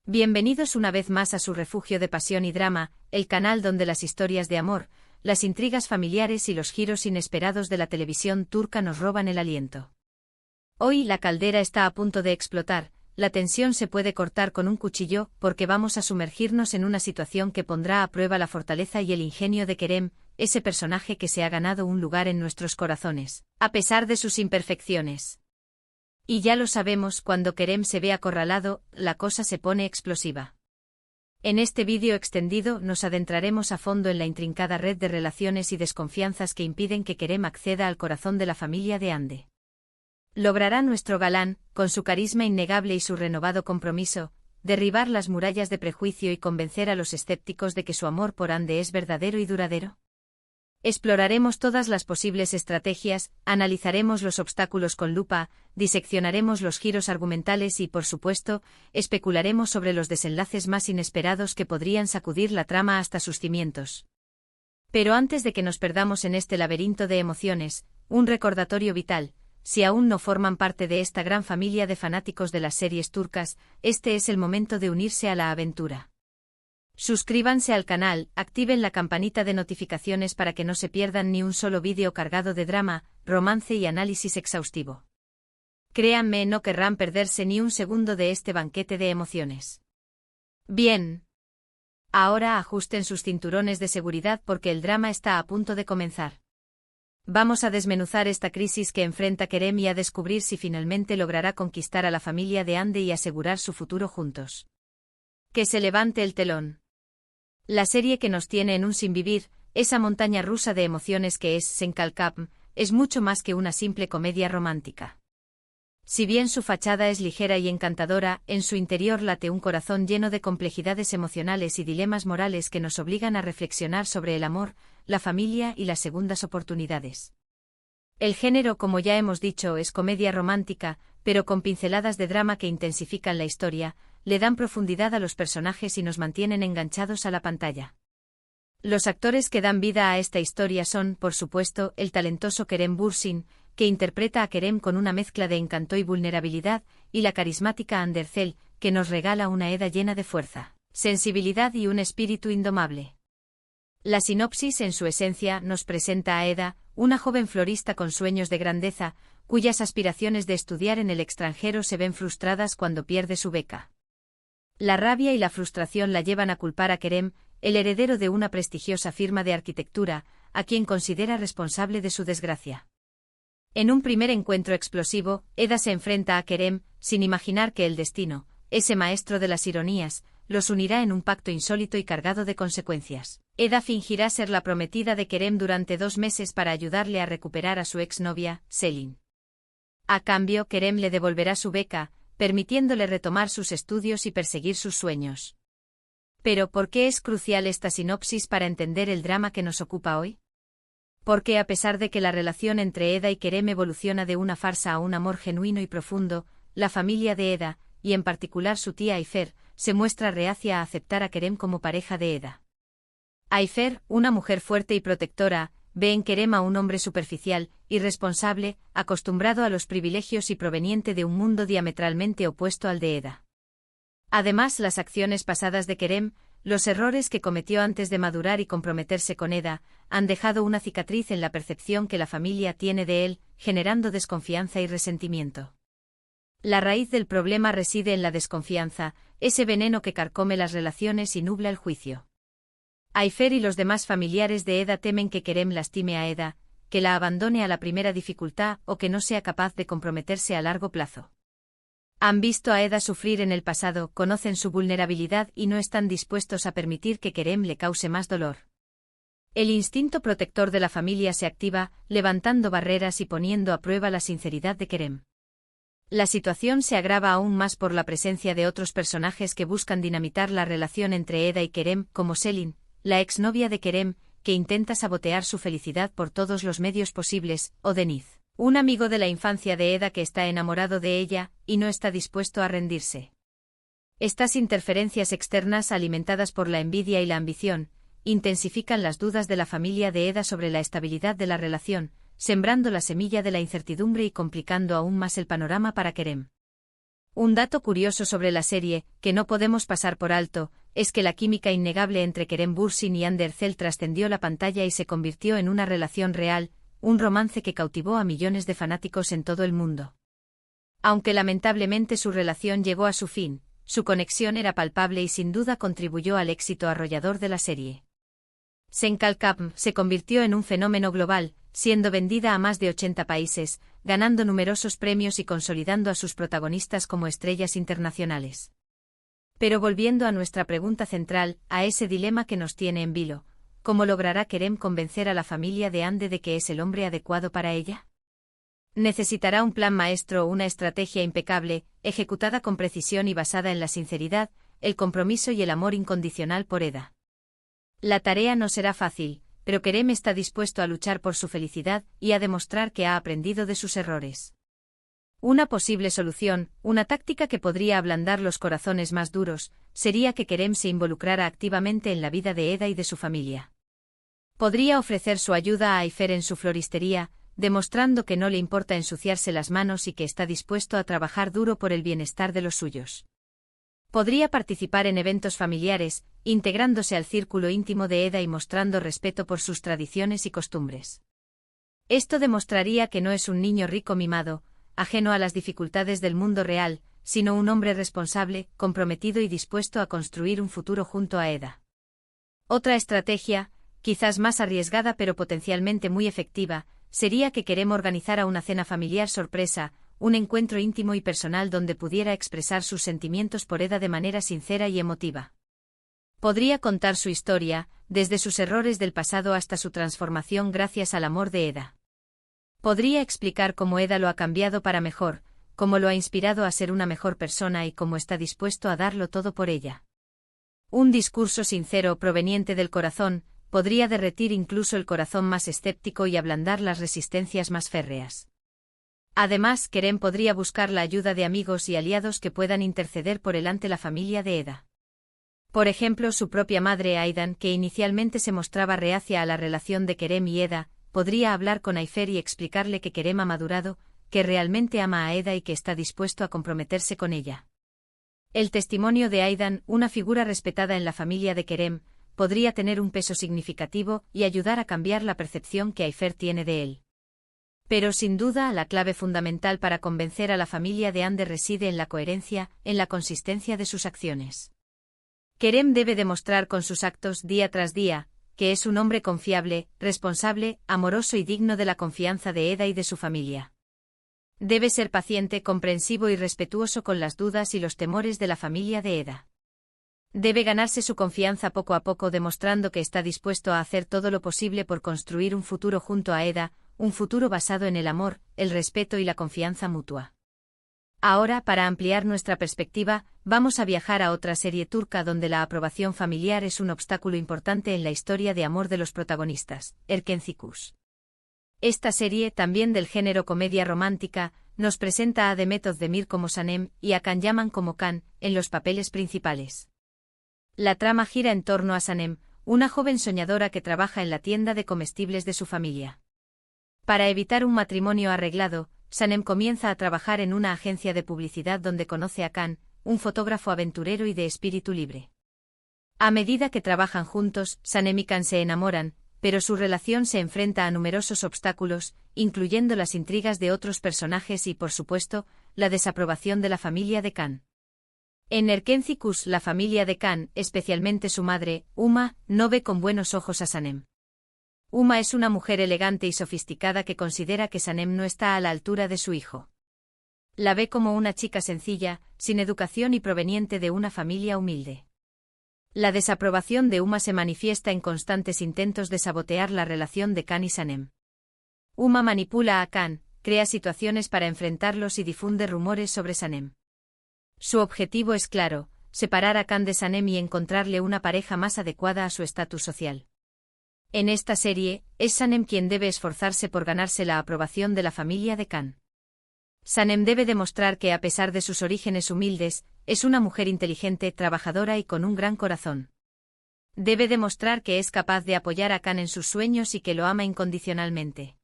Bienvenidos una vez más a su refugio de pasión y drama, el canal donde las historias de amor, las intrigas familiares y los giros inesperados de la televisión turca nos roban el aliento. Hoy la caldera está a punto de explotar, la tensión se puede cortar con un cuchillo porque vamos a sumergirnos en una situación que pondrá a prueba la fortaleza y el ingenio de Kerem, ese personaje que se ha ganado un lugar en nuestros corazones, a pesar de sus imperfecciones. Y ya lo sabemos, cuando Kerem se ve acorralado, la cosa se pone explosiva. En este vídeo extendido nos adentraremos a fondo en la intrincada red de relaciones y desconfianzas que impiden que Kerem acceda al corazón de la familia de Hande. ¿Logrará nuestro galán, con su carisma innegable y su renovado compromiso, derribar las murallas de prejuicio y convencer a los escépticos de que su amor por Hande es verdadero y duradero? Exploraremos todas las posibles estrategias, analizaremos los obstáculos con lupa, diseccionaremos los giros argumentales y, por supuesto, especularemos sobre los desenlaces más inesperados que podrían sacudir la trama hasta sus cimientos. Pero antes de que nos perdamos en este laberinto de emociones, un recordatorio vital: si aún no forman parte de esta gran familia de fanáticos de las series turcas, este es el momento de unirse a la aventura. Suscríbanse al canal, activen la campanita de notificaciones para que no se pierdan ni un solo vídeo cargado de drama, romance y análisis exhaustivo. Créanme, no querrán perderse ni un segundo de este banquete de emociones. Bien. Ahora ajusten sus cinturones de seguridad porque el drama está a punto de comenzar. Vamos a desmenuzar esta crisis que enfrenta Kerem y a descubrir si finalmente logrará conquistar a la familia de Hande y asegurar su futuro juntos. Que se levante el telón. La serie que nos tiene en un sinvivir, esa montaña rusa de emociones que es Senkalkapm, es mucho más que una simple comedia romántica. Si bien su fachada es ligera y encantadora, en su interior late un corazón lleno de complejidades emocionales y dilemas morales que nos obligan a reflexionar sobre el amor, la familia y las segundas oportunidades. El género, como ya hemos dicho, es comedia romántica, pero con pinceladas de drama que intensifican la historia, le dan profundidad a los personajes y nos mantienen enganchados a la pantalla. Los actores que dan vida a esta historia son, por supuesto, el talentoso Kerem Bürsin, que interpreta a Kerem con una mezcla de encanto y vulnerabilidad, y la carismática Hande Erçel, que nos regala una Eda llena de fuerza, sensibilidad y un espíritu indomable. La sinopsis, en su esencia, nos presenta a Eda, una joven florista con sueños de grandeza, cuyas aspiraciones de estudiar en el extranjero se ven frustradas cuando pierde su beca. La rabia y la frustración la llevan a culpar a Kerem, el heredero de una prestigiosa firma de arquitectura, a quien considera responsable de su desgracia. En un primer encuentro explosivo, Eda se enfrenta a Kerem, sin imaginar que el destino, ese maestro de las ironías, los unirá en un pacto insólito y cargado de consecuencias. Eda fingirá ser la prometida de Kerem durante 2 meses para ayudarle a recuperar a su exnovia, Selin. A cambio, Kerem le devolverá su beca, permitiéndole retomar sus estudios y perseguir sus sueños. Pero ¿por qué es crucial esta sinopsis para entender el drama que nos ocupa hoy? Porque a pesar de que la relación entre Eda y Kerem evoluciona de una farsa a un amor genuino y profundo, la familia de Eda, y en particular su tía Ayfer, se muestra reacia a aceptar a Kerem como pareja de Eda. Ayfer, una mujer fuerte y protectora, ve en Kerem a un hombre superficial, irresponsable, acostumbrado a los privilegios y proveniente de un mundo diametralmente opuesto al de Eda. Además, las acciones pasadas de Kerem, los errores que cometió antes de madurar y comprometerse con Eda, han dejado una cicatriz en la percepción que la familia tiene de él, generando desconfianza y resentimiento. La raíz del problema reside en la desconfianza, ese veneno que carcome las relaciones y nubla el juicio. Ayfer y los demás familiares de Eda temen que Kerem lastime a Eda, que la abandone a la primera dificultad o que no sea capaz de comprometerse a largo plazo. Han visto a Eda sufrir en el pasado, conocen su vulnerabilidad y no están dispuestos a permitir que Kerem le cause más dolor. El instinto protector de la familia se activa, levantando barreras y poniendo a prueba la sinceridad de Kerem. La situación se agrava aún más por la presencia de otros personajes que buscan dinamitar la relación entre Eda y Kerem, como Selin, la exnovia de Kerem, que intenta sabotear su felicidad por todos los medios posibles, o Deniz, un amigo de la infancia de Eda que está enamorado de ella, y no está dispuesto a rendirse. Estas interferencias externas, alimentadas por la envidia y la ambición, intensifican las dudas de la familia de Eda sobre la estabilidad de la relación, sembrando la semilla de la incertidumbre y complicando aún más el panorama para Kerem. Un dato curioso sobre la serie, que no podemos pasar por alto, es que la química innegable entre Kerem Bürsin y Hande Erçel trascendió la pantalla y se convirtió en una relación real, un romance que cautivó a millones de fanáticos en todo el mundo. Aunque lamentablemente su relación llegó a su fin, su conexión era palpable y sin duda contribuyó al éxito arrollador de la serie. Sen Kalkapm se convirtió en un fenómeno global, siendo vendida a más de 80 países, ganando numerosos premios y consolidando a sus protagonistas como estrellas internacionales. Pero volviendo a nuestra pregunta central, a ese dilema que nos tiene en vilo, ¿cómo logrará Kerem convencer a la familia de Hande de que es el hombre adecuado para ella? Necesitará un plan maestro o una estrategia impecable, ejecutada con precisión y basada en la sinceridad, el compromiso y el amor incondicional por Eda. La tarea no será fácil, pero Kerem está dispuesto a luchar por su felicidad y a demostrar que ha aprendido de sus errores. Una posible solución, una táctica que podría ablandar los corazones más duros, sería que Kerem se involucrara activamente en la vida de Eda y de su familia. Podría ofrecer su ayuda a Ayfer en su floristería, demostrando que no le importa ensuciarse las manos y que está dispuesto a trabajar duro por el bienestar de los suyos. Podría participar en eventos familiares, integrándose al círculo íntimo de Eda y mostrando respeto por sus tradiciones y costumbres. Esto demostraría que no es un niño rico mimado, ajeno a las dificultades del mundo real, sino un hombre responsable, comprometido y dispuesto a construir un futuro junto a Eda. Otra estrategia, quizás más arriesgada pero potencialmente muy efectiva, sería que Kerem organizara una cena familiar sorpresa, un encuentro íntimo y personal donde pudiera expresar sus sentimientos por Eda de manera sincera y emotiva. Podría contar su historia, desde sus errores del pasado hasta su transformación gracias al amor de Eda. Podría explicar cómo Eda lo ha cambiado para mejor, cómo lo ha inspirado a ser una mejor persona y cómo está dispuesto a darlo todo por ella. Un discurso sincero proveniente del corazón podría derretir incluso el corazón más escéptico y ablandar las resistencias más férreas. Además, Kerem podría buscar la ayuda de amigos y aliados que puedan interceder por él ante la familia de Eda. Por ejemplo, su propia madre Aydan, que inicialmente se mostraba reacia a la relación de Kerem y Eda, podría hablar con Ayfer y explicarle que Kerem ha madurado, que realmente ama a Eda y que está dispuesto a comprometerse con ella. El testimonio de Aydan, una figura respetada en la familia de Kerem, podría tener un peso significativo y ayudar a cambiar la percepción que Ayfer tiene de él. Pero sin duda la clave fundamental para convencer a la familia de Hande reside en la coherencia, en la consistencia de sus acciones. Kerem debe demostrar con sus actos día tras día, que es un hombre confiable, responsable, amoroso y digno de la confianza de Eda y de su familia. Debe ser paciente, comprensivo y respetuoso con las dudas y los temores de la familia de Eda. Debe ganarse su confianza poco a poco demostrando que está dispuesto a hacer todo lo posible por construir un futuro junto a Eda, un futuro basado en el amor, el respeto y la confianza mutua. Ahora, para ampliar nuestra perspectiva, vamos a viajar a otra serie turca donde la aprobación familiar es un obstáculo importante en la historia de amor de los protagonistas, Erkenci Kuş. Esta serie, también del género comedia romántica, nos presenta a Demet Özdemir como Sanem y a Can Yaman como Can, en los papeles principales. La trama gira en torno a Sanem, una joven soñadora que trabaja en la tienda de comestibles de su familia. Para evitar un matrimonio arreglado, Sanem comienza a trabajar en una agencia de publicidad donde conoce a Can, un fotógrafo aventurero y de espíritu libre. A medida que trabajan juntos, Sanem y Can se enamoran, pero su relación se enfrenta a numerosos obstáculos, incluyendo las intrigas de otros personajes y, por supuesto, la desaprobación de la familia de Can. En Erkenci Kuş, la familia de Can, especialmente su madre, Uma, no ve con buenos ojos a Sanem. Uma es una mujer elegante y sofisticada que considera que Sanem no está a la altura de su hijo. La ve como una chica sencilla, sin educación y proveniente de una familia humilde. La desaprobación de Uma se manifiesta en constantes intentos de sabotear la relación de Can y Sanem. Uma manipula a Can, crea situaciones para enfrentarlos y difunde rumores sobre Sanem. Su objetivo es claro, separar a Can de Sanem y encontrarle una pareja más adecuada a su estatus social. En esta serie, es Sanem quien debe esforzarse por ganarse la aprobación de la familia de Can. Sanem debe demostrar que, a pesar de sus orígenes humildes, es una mujer inteligente, trabajadora y con un gran corazón. Debe demostrar que es capaz de apoyar a Can en sus sueños y que lo ama incondicionalmente.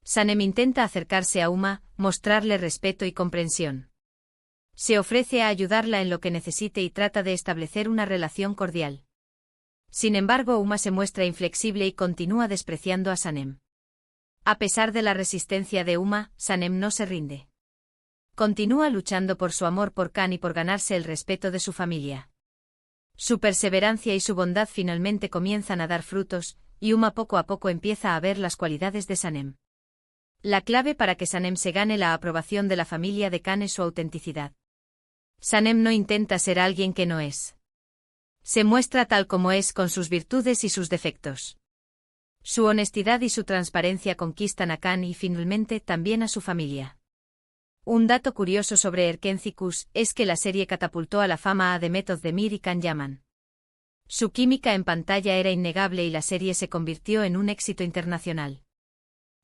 Sanem intenta acercarse a Uma, mostrarle respeto y comprensión. Se ofrece a ayudarla en lo que necesite y trata de establecer una relación cordial. Sin embargo, Uma se muestra inflexible y continúa despreciando a Sanem. A pesar de la resistencia de Uma, Sanem no se rinde. Continúa luchando por su amor por Khan y por ganarse el respeto de su familia. Su perseverancia y su bondad finalmente comienzan a dar frutos, y Uma poco a poco empieza a ver las cualidades de Sanem. La clave para que Sanem se gane la aprobación de la familia de Khan es su autenticidad. Sanem no intenta ser alguien que no es. Se muestra tal como es con sus virtudes y sus defectos. Su honestidad y su transparencia conquistan a Khan y finalmente también a su familia. Un dato curioso sobre Erkencikus es que la serie catapultó a la fama a Demet Özdemir y Can Yaman. Su química en pantalla era innegable y la serie se convirtió en un éxito internacional.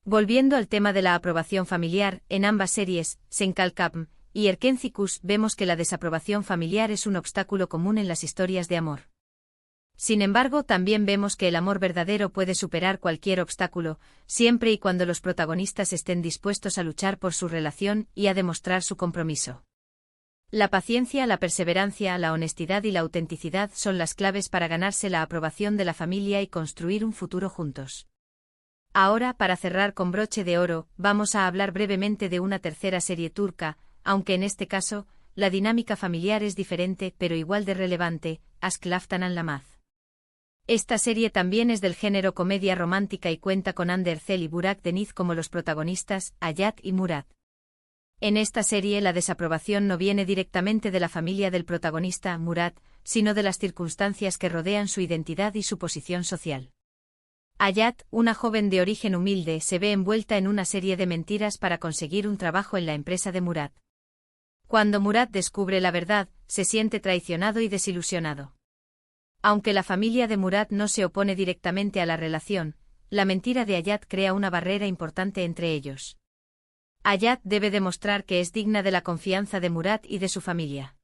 Volviendo al tema de la aprobación familiar, en ambas series, Senkalkapm y Erkencikus, vemos que la desaprobación familiar es un obstáculo común en las historias de amor. Sin embargo, también vemos que el amor verdadero puede superar cualquier obstáculo, siempre y cuando los protagonistas estén dispuestos a luchar por su relación y a demostrar su compromiso. La paciencia, la perseverancia, la honestidad y la autenticidad son las claves para ganarse la aprobación de la familia y construir un futuro juntos. Ahora, para cerrar con broche de oro, vamos a hablar brevemente de una tercera serie turca, aunque en este caso, la dinámica familiar es diferente pero igual de relevante, Aşk Laftan Anlamaz. Esta serie también es del género comedia romántica y cuenta con Hande Erçel y Burak Deniz como los protagonistas, Hayat y Murat. En esta serie la desaprobación no viene directamente de la familia del protagonista, Murat, sino de las circunstancias que rodean su identidad y su posición social. Hayat, una joven de origen humilde, se ve envuelta en una serie de mentiras para conseguir un trabajo en la empresa de Murat. Cuando Murat descubre la verdad, se siente traicionado y desilusionado. Aunque la familia de Murat no se opone directamente a la relación, la mentira de Hayat crea una barrera importante entre ellos. Hayat debe demostrar que es digna de la confianza de Murat y de su familia.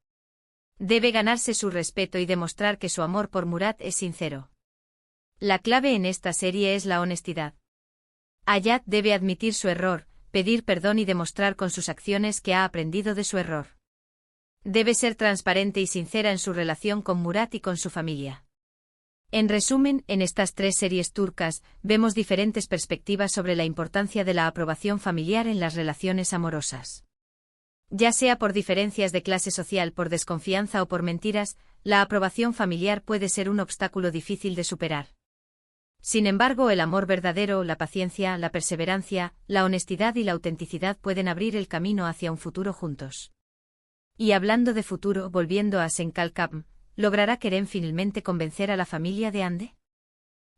Debe ganarse su respeto y demostrar que su amor por Murat es sincero. La clave en esta serie es la honestidad. Hayat debe admitir su error, pedir perdón y demostrar con sus acciones que ha aprendido de su error. Debe ser transparente y sincera en su relación con Murat y con su familia. En resumen, en estas tres series turcas, vemos diferentes perspectivas sobre la importancia de la aprobación familiar en las relaciones amorosas. Ya sea por diferencias de clase social, por desconfianza o por mentiras, la aprobación familiar puede ser un obstáculo difícil de superar. Sin embargo, el amor verdadero, la paciencia, la perseverancia, la honestidad y la autenticidad pueden abrir el camino hacia un futuro juntos. Y hablando de futuro, volviendo a Senkalkapm, ¿logrará Kerem finalmente convencer a la familia de Hande?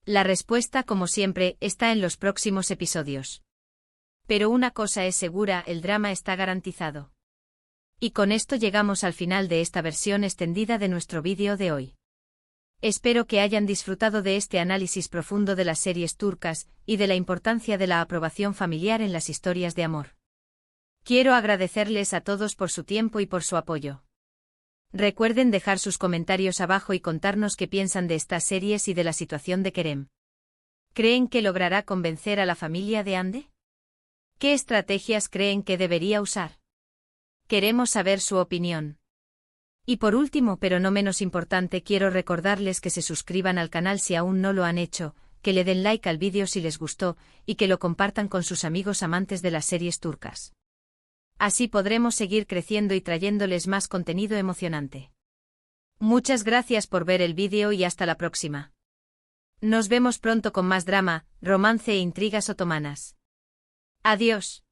La respuesta, como siempre, está en los próximos episodios. Pero una cosa es segura, el drama está garantizado. Y con esto llegamos al final de esta versión extendida de nuestro vídeo de hoy. Espero que hayan disfrutado de este análisis profundo de las series turcas y de la importancia de la aprobación familiar en las historias de amor. Quiero agradecerles a todos por su tiempo y por su apoyo. Recuerden dejar sus comentarios abajo y contarnos qué piensan de estas series y de la situación de Kerem. ¿Creen que logrará convencer a la familia de Hande? ¿Qué estrategias creen que debería usar? Queremos saber su opinión. Y por último, pero no menos importante, quiero recordarles que se suscriban al canal si aún no lo han hecho, que le den like al vídeo si les gustó, y que lo compartan con sus amigos amantes de las series turcas. Así podremos seguir creciendo y trayéndoles más contenido emocionante. Muchas gracias por ver el vídeo y hasta la próxima. Nos vemos pronto con más drama, romance e intrigas otomanas. Adiós.